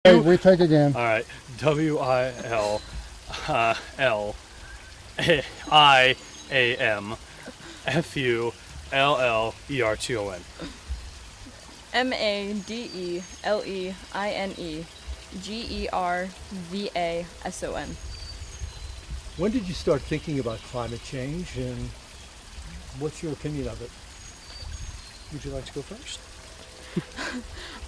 Hey, retake again. All right. WILLIAMFULLERTON. Madeleinegervason. When did you start thinking about climate change, and what's your opinion of it? Would you like to go first?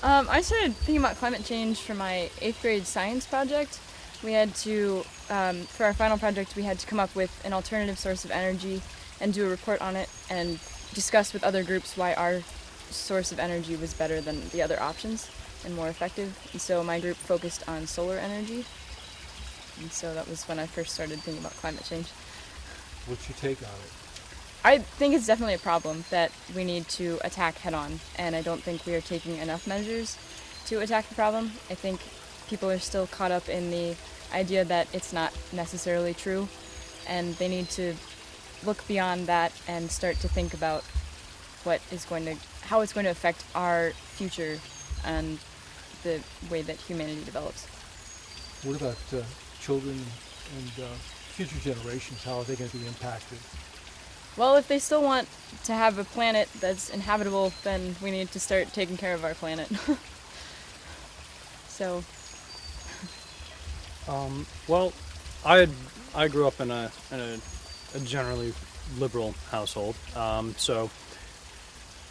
I started thinking about climate change for my 8th grade science project. We had to, for our final project, we had to come up with an alternative source of energy and do a report on it and discuss with other groups why our source of energy was better than the other options and more effective. And so my group focused on solar energy. And so that was when I first started thinking about climate change. What's your take on it? I think it's definitely a problem that we need to attack head on, and I don't think we are taking enough measures to attack the problem. I think people are still caught up in the idea that it's not necessarily true, and they need to look beyond that and start to think about how it's going to affect our future and the way that humanity develops. What about children and future generations? How are they going to be impacted? Well, if they still want to have a planet that's inhabitable, then we need to start taking care of our planet. So. Well, I grew up in a generally liberal household. So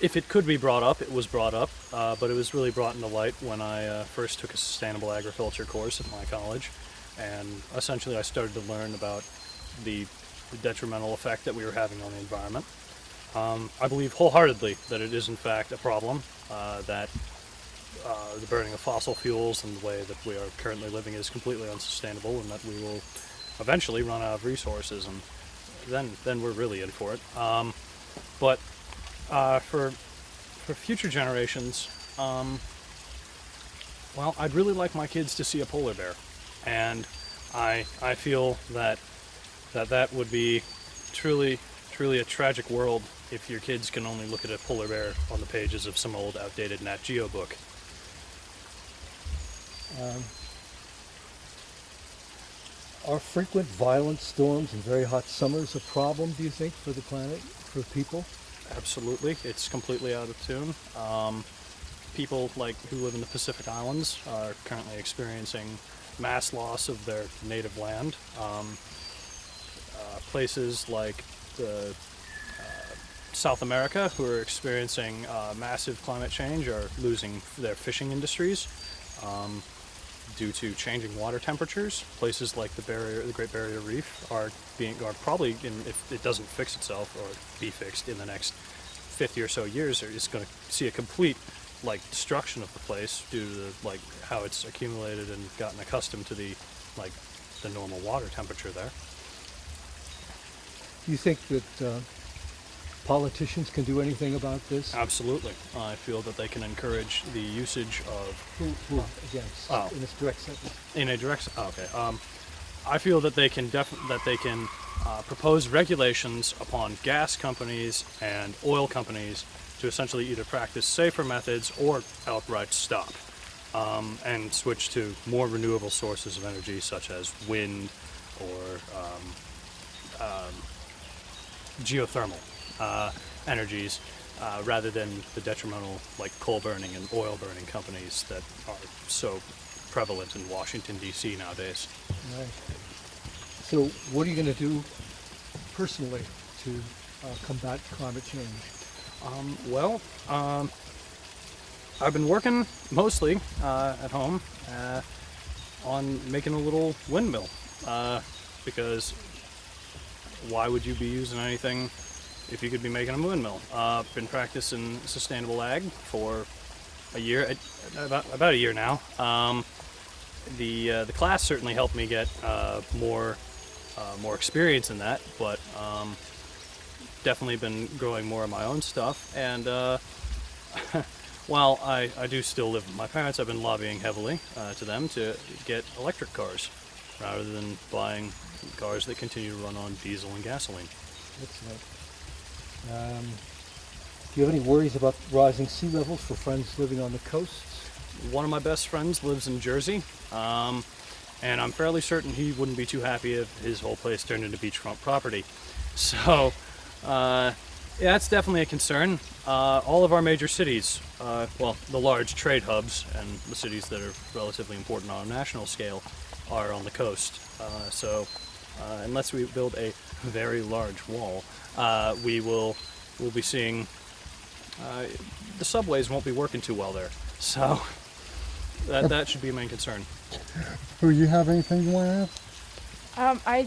if it could be brought up, it was brought up, but it was really brought into light when I first took a sustainable agriculture course at my college, and essentially I started to learn about the detrimental effect that we were having on the environment. I believe wholeheartedly that it is in fact a problem, that the burning of fossil fuels and the way that we are currently living is completely unsustainable, and that we will eventually run out of resources, and then we're really in for it. But for future generations, well, I'd really like my kids to see a polar bear, and I feel that would be truly a tragic world if your kids can only look at a polar bear on the pages of some old outdated Nat Geo book. Are frequent violent storms and very hot summers a problem, do you think, for the planet, for people? Absolutely, it's completely out of tune. People who live in the Pacific Islands are currently experiencing mass loss of their native land. Places like South America, who are experiencing massive climate change, are losing their fishing industries due to changing water temperatures. Places like the Great Barrier Reef are probably, if it doesn't fix itself or be fixed in the next 50 or so years, are just going to see a complete destruction of the place due to how it's accumulated and gotten accustomed to the normal water temperature there. Do you think that politicians can do anything about this? Absolutely. I feel that they can encourage the usage of... Who against? Oh. In this direct sentence? In a direct... Okay. I feel that they can propose regulations upon gas companies and oil companies to essentially either practice safer methods or outright stop, and switch to more renewable sources of energy, such as wind or geothermal energies, rather than the detrimental coal burning and oil burning companies that are so prevalent in Washington, D.C. nowadays. Right. So what are you going to do personally to combat climate change? I've been working mostly at home on making a little windmill, because why would you be using anything if you could be making a windmill? Been practicing sustainable ag for a year, about a year now. The class certainly helped me get more experience in that, but definitely been growing more of my own stuff. And while I do still live with my parents, I've been lobbying heavily to them to get electric cars rather than buying cars that continue to run on diesel and gasoline. Excellent. Do you have any worries about rising sea levels for friends living on the coasts? one of my best friends lives in Jersey, and I'm fairly certain he wouldn't be too happy if his whole place turned into beachfront property. So, yeah, that's definitely a concern. All of our major cities, well, the large trade hubs and the cities that are relatively important on a national scale, are on the coast. So, unless we build a very large wall, we'll be seeing the subways won't be working too well there. So that should be a main concern. Who, you have anything you want to add? I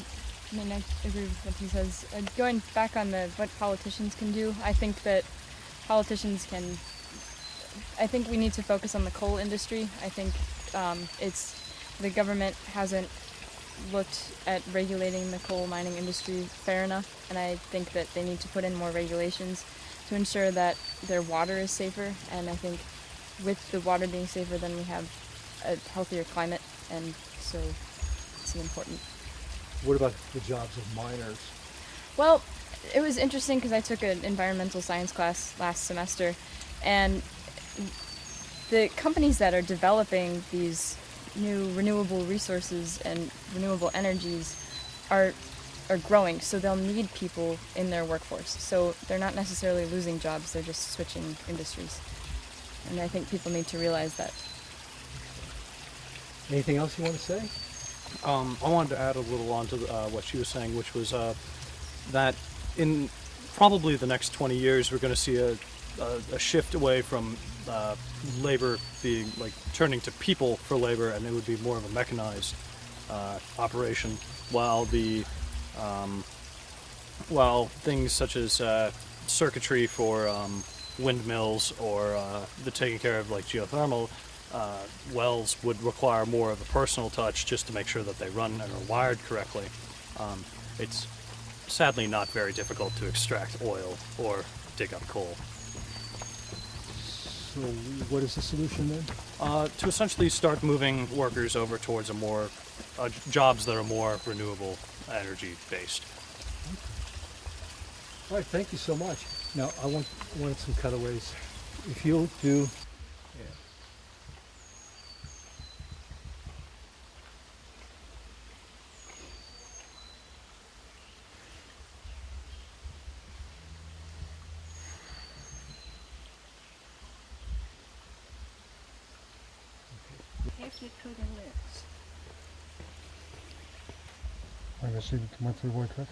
mean, I agree with what he says. Going back on what politicians can do, I think that politicians can. I think we need to focus on the coal industry. I think the government hasn't looked at regulating the coal mining industry fair enough, and I think that they need to put in more regulations to ensure that their water is safer. And I think with the water being safer, then we have a healthier climate, and so it's important. What about the jobs of miners? Well, it was interesting because I took an environmental science class last semester, and the companies that are developing these new renewable resources and renewable energies are growing, so they'll need people in their workforce. So they're not necessarily losing jobs, they're just switching industries. And I think people need to realize that. Anything else you want to say? I wanted to add a little on to what she was saying, which was that in probably the next 20 years, we're going to see a shift away from labor being turning to people for labor, and it would be more of a mechanized operation, while things such as circuitry for windmills or the taking care of geothermal wells would require more of a personal touch just to make sure that they run and are wired correctly. It's sadly not very difficult to extract oil or dig up coal. So what is the solution then? To essentially start moving workers over towards jobs that are more renewable energy based. All right, thank you so much. Now, I wanted some cutaways. If you'll do... If you to the lips. I guess you went through one trick.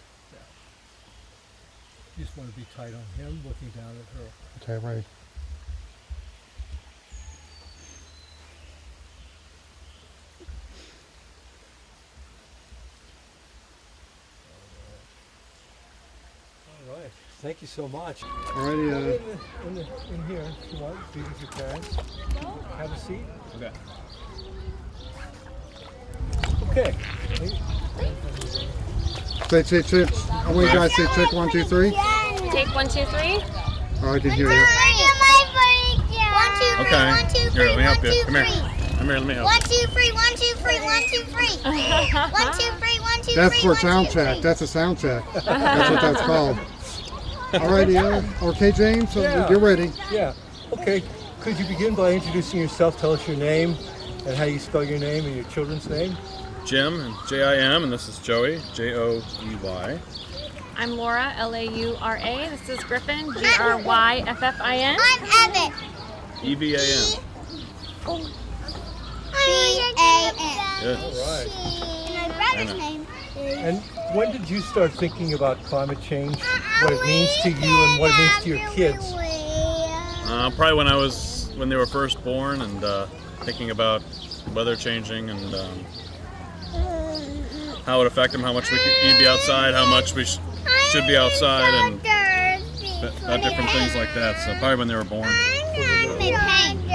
You just want to be tight on him, looking down at her. Okay, right. All right, thank you so much. Alrighty, In here, if you want, be with your parents. Have a seat. Okay. Okay. say, I want you guys to say check 1, 2, 3. Take 1, 2, 3. Oh, I didn't hear you. Okay. Here, let me help you. Come here. Come here, let me help. 1, 2, 3, 1, 2, 3, 1, 2, 3. 1, 2, 3, 1, 2, 3. That's for 1, 2, sound 3. check. That's a sound check. That's what that's called. Alrighty, okay, James, so Yeah. you're ready. Yeah. Okay. Could you begin by introducing yourself? Tell us your name and how you spell your name and your children's name. Jim, and Jim, and this is Joey, Joey. I'm Laura, Laura. This is Griffin, Gryffin. I'm Evan. EVAN. B-A-N. Good. All right. And my brother's Anna. name And when did you start thinking about climate change, what it means to you and what it means to your kids? Probably when they were first born, and thinking about weather changing and how it would affect them, how much we could be outside, how much we should be outside, and about different things like that. So probably when they were born.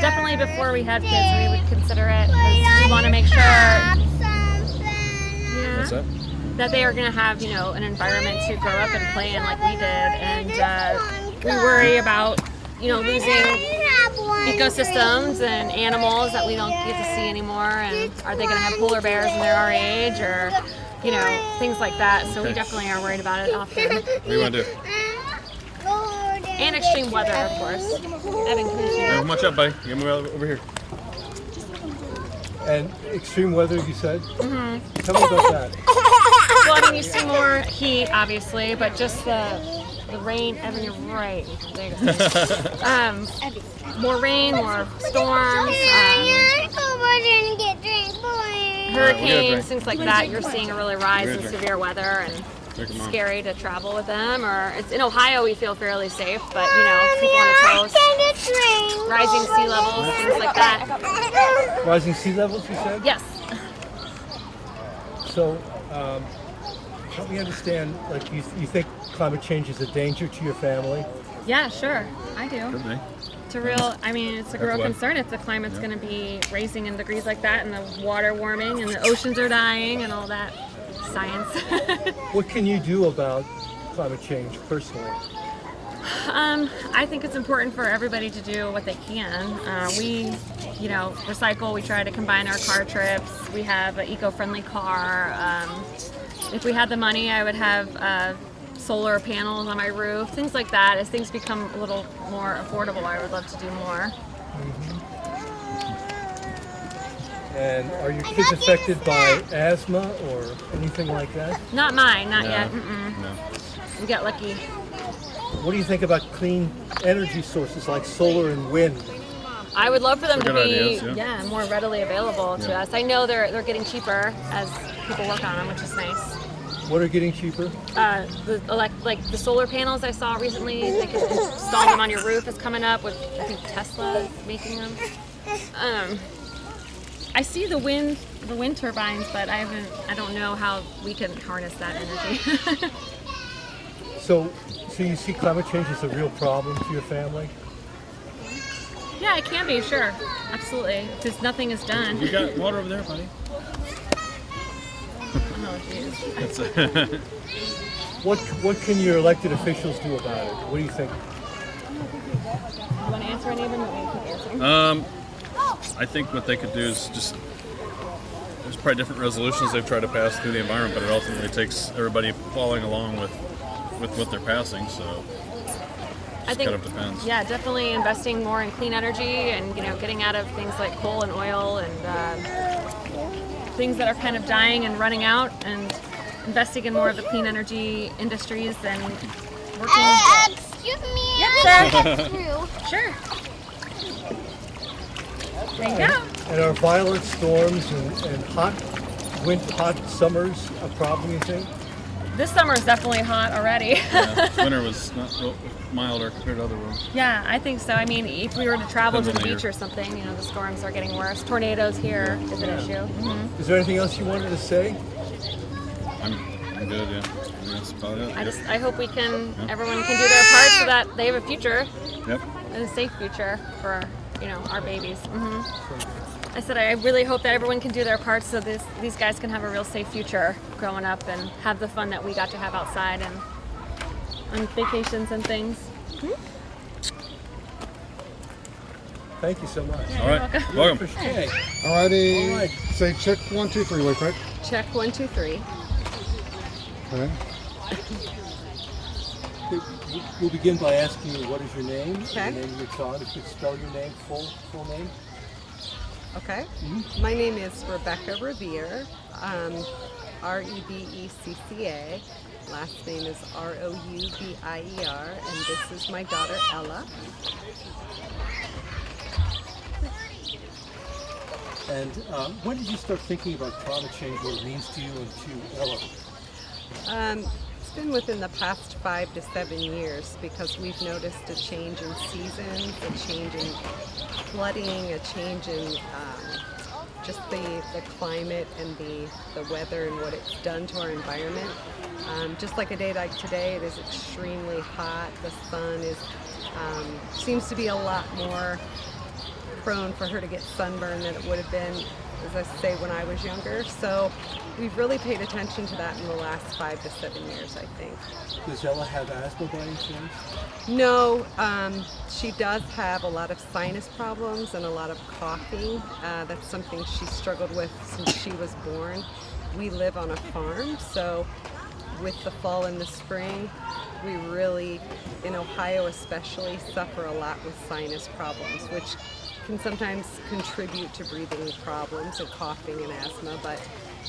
Definitely before we had kids, we would consider it because we want to make sure What's that? that they are going to have, an environment to grow up and play in like we did. And we worry about, losing ecosystems and animals that we don't get to see anymore. And are they going to have polar bears when they're our age, or, things like that. So we definitely are worried about it often. What do you want to do? And extreme weather, of course. Evan, come here. Come on up, buddy. You move over here. And extreme weather, you said? Mm-hmm. Tell me about that. Well, I mean, you see more heat, obviously, but just the rain. Evan, you're right. There you go. More rain, more storms, hurricanes, things like that. You're seeing a really rise in severe weather, and it's scary to travel with them. Or it's in Ohio, we feel fairly safe, but you know, people on the coast, rising sea levels, things like that. Rising sea levels, you said? Yes. So, help me understand, like, you think climate change is a danger to your family? Yeah, sure. I do. Could be. It's a real, I mean, it's a real concern if the climate's going to be raising in degrees like that, and the water warming, and the oceans are dying, and all that science. What can you do about climate change personally? I think it's important for everybody to do what they can. We, you know, recycle. We try to combine our car trips. We have an eco-friendly car. If we had the money, I would have solar panels on my roof, things like that. As things become a little more affordable, I would love to do more. And are your kids affected by asthma or anything like that? Not mine, not No. yet. No. We got lucky. What do you think about clean energy sources like solar and wind? I would love for them to Good be, ideas, more readily available to us. I know they're getting cheaper as people work on them, which is nice. What are getting cheaper? Like the solar panels I saw recently, they can install them on your roof is coming up with, I think Tesla is making them. I see the wind turbines, but I don't know how we can harness that energy. So you see climate change as a real problem to your family? Yeah, it can be, sure. Absolutely. Because nothing is done. You got water over there, buddy? Oh, jeez. That's it. What can your elected officials do about it? What do you think? You want to answer any of them, or want me to keep answering? I think what they could do is just, there's probably different resolutions they've tried to pass through the environment, but it ultimately takes everybody following along with what they're passing, so I think, kind of depends. yeah, definitely investing more in clean energy and, you know, getting out of things like coal and oil and things that are kind of dying and running out, and investing in more of the clean energy industries and working. Excuse me. Yep, sir. That's true. Sure. There you go. And are violent storms and hot summers a problem, you think? This summer is definitely hot already. Yeah, this winter was not real milder compared to other ones. Yeah, I think so. I mean, if we were to travel to the Depends on the beach year. or something, you know, the storms are getting worse. Tornadoes here is an issue. Mm-hmm. Is there anything else you wanted to say? I'm good, yeah. I think that's about it. I hope we can, everyone can do their part so that they have a future, Yep. and a safe future for, you know, our babies. Mm-hmm. I said I really hope that everyone can do their part so these guys can have a real safe future growing up and have the fun that we got to have outside and on vacations and things. Thank you so much. All right. Welcome. Okay. Alrighty. All right. Say check 1, 2, 3 really quick. Check 1, 2, 3. Okay. We'll begin by asking you what is your name, Okay. and the name of your child. If you could spell your name, full name. Okay. My name is Rebecca Revere, Rebecca. Last name is Roubier, and this is my daughter Ella. And when did you start thinking about climate change, what it means to you and to Ella? It's been within the past 5 to 7 years because we've noticed a change in seasons, a change in flooding, a change in just the climate and the weather and what it's done to our environment. Just like a day like today, it is extremely hot. The sun is seems to be a lot more prone for her to get sunburned than it would have been, as I say, when I was younger. So we've really paid attention to that in the last 5 to 7 years, I think. Does Ella have asthma by any chance? No, she does have a lot of sinus problems and a lot of coughing. That's something she struggled with since she was born. We live on a farm, so with the fall and the spring, we really, in Ohio especially, suffer a lot with sinus problems, which can sometimes contribute to breathing problems and coughing and asthma, but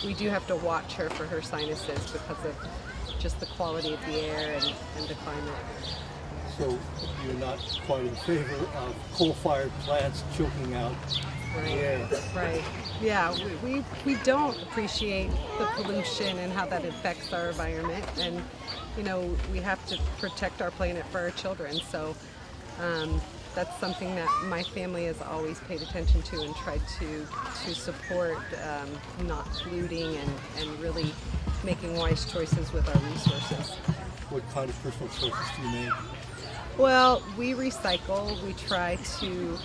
we do have to watch her for her sinuses because of just the quality of the air and the climate. So you're not quite in favor of coal-fired plants choking out the air. Right. Yeah, we don't appreciate the pollution and how that affects our environment, and you know, we have to protect our planet for our children. So that's something that my family has always paid attention to and tried to support, not polluting and really making wise choices with our resources. What kind of personal choices do you make? Well, we recycle. We try to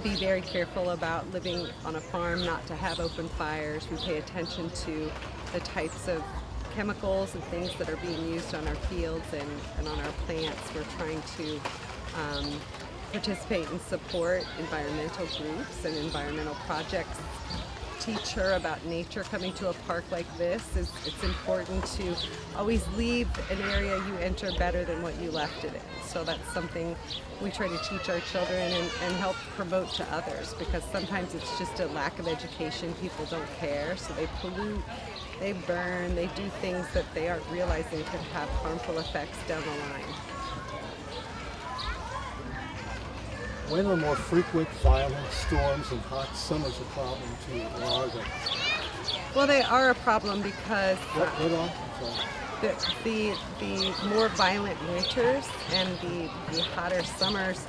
be very careful about living on a farm, not to have open fires. We pay attention to the types of chemicals and things that are being used on our fields and on our plants. We're trying to participate and support environmental groups and environmental projects. Teach her about nature. Coming to a park like this, it's important to always leave an area you enter better than what you left it in. So that's something we try to teach our children and help promote to others, because sometimes it's just a lack of education. People don't care, so they pollute, they burn, they do things that they aren't realizing could have harmful effects down the line. When are more frequent violent storms and hot summers a problem to you, or are they? Well, they are a problem because What are? I'm sorry. the more violent winters and the hotter summers,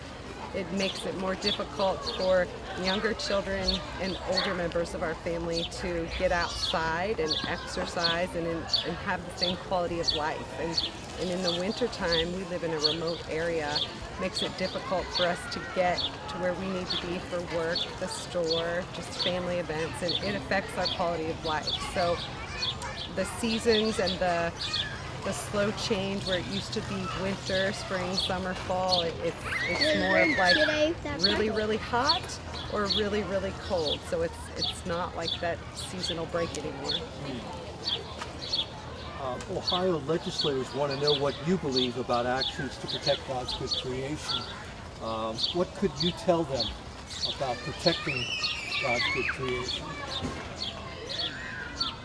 it makes it more difficult for younger children and older members of our family to get outside and exercise and have the same quality of life. And in the wintertime, we live in a remote area. Makes it difficult for us to get to where we need to be for work, the store, just family events, and it affects our quality of life. So the seasons and the slow change where it used to be winter, spring, summer, fall, it's more of like really, really hot or really, really cold. So it's not like that seasonal break anymore. Ohio legislators want to know what you believe about actions to protect God's good creation. What could you tell them about protecting God's good creation?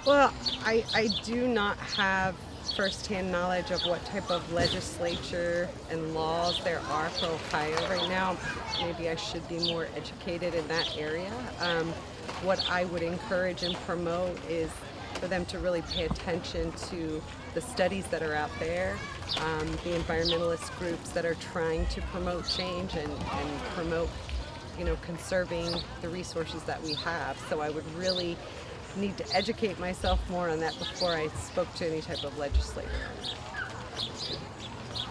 Well, I do not have firsthand knowledge of what type of legislature and laws there are for Ohio right now. Maybe I should be more educated in that area. What I would encourage and promote is for them to really pay attention to the studies that are out there, the environmentalist groups that are trying to promote change and promote, you know, conserving the resources that we have. So I would really need to educate myself more on that before I spoke to any type of legislator.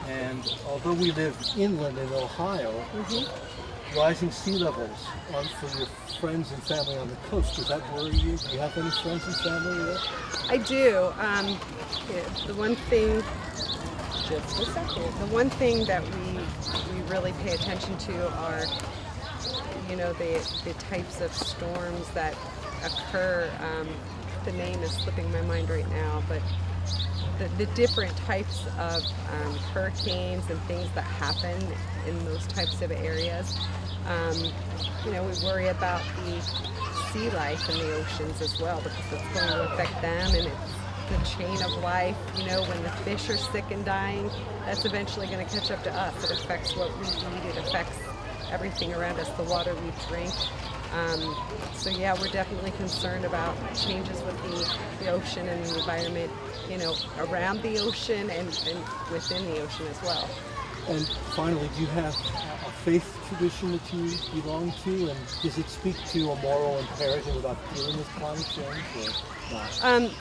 And although we live inland in Ohio, rising sea levels for your friends and family on the coast, does that worry you? Do you have any friends and family there? I do. The one thing, just a second, the one thing that we really pay attention to are, you know, the types of storms that occur. The name is slipping my mind right now, but the different types of hurricanes and things that happen in those types of areas. You know, we worry about the sea life in the oceans as well, because it's going to affect them, and it's the chain of life. You know, when the fish are sick and dying, that's eventually going to catch up to us. It affects what we eat. It affects everything around us, the water we drink. So yeah, we're definitely concerned about changes with the ocean and the environment, you know, around the ocean and within the ocean as well. And finally, do you have a faith tradition that you belong to, and does it speak to a moral imperative about dealing with climate change or not?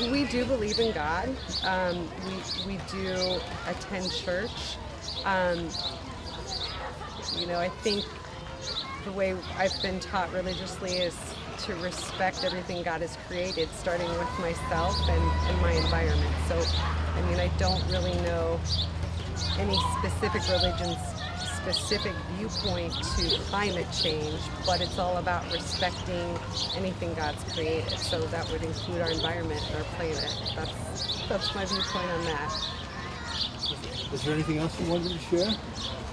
We do believe in God. We do attend church. You know, I think the way I've been taught religiously is to respect everything God has created, starting with myself and my environment. So, I mean, I don't really know any specific religion's specific viewpoint to climate change, but it's all about respecting anything God's created. So that would include our environment and our planet. That's my viewpoint on that. Is there anything else you wanted to share?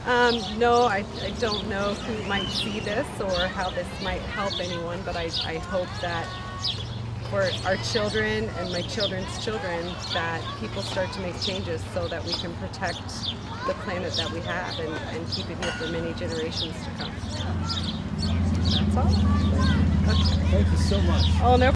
No, I don't know who might see this or how this might help anyone, but I hope that for our children and my children's children that people start to make changes so that we can protect the planet that we have and keep it here for many generations to come. That's all. Okay. Thank you so much. Oh, no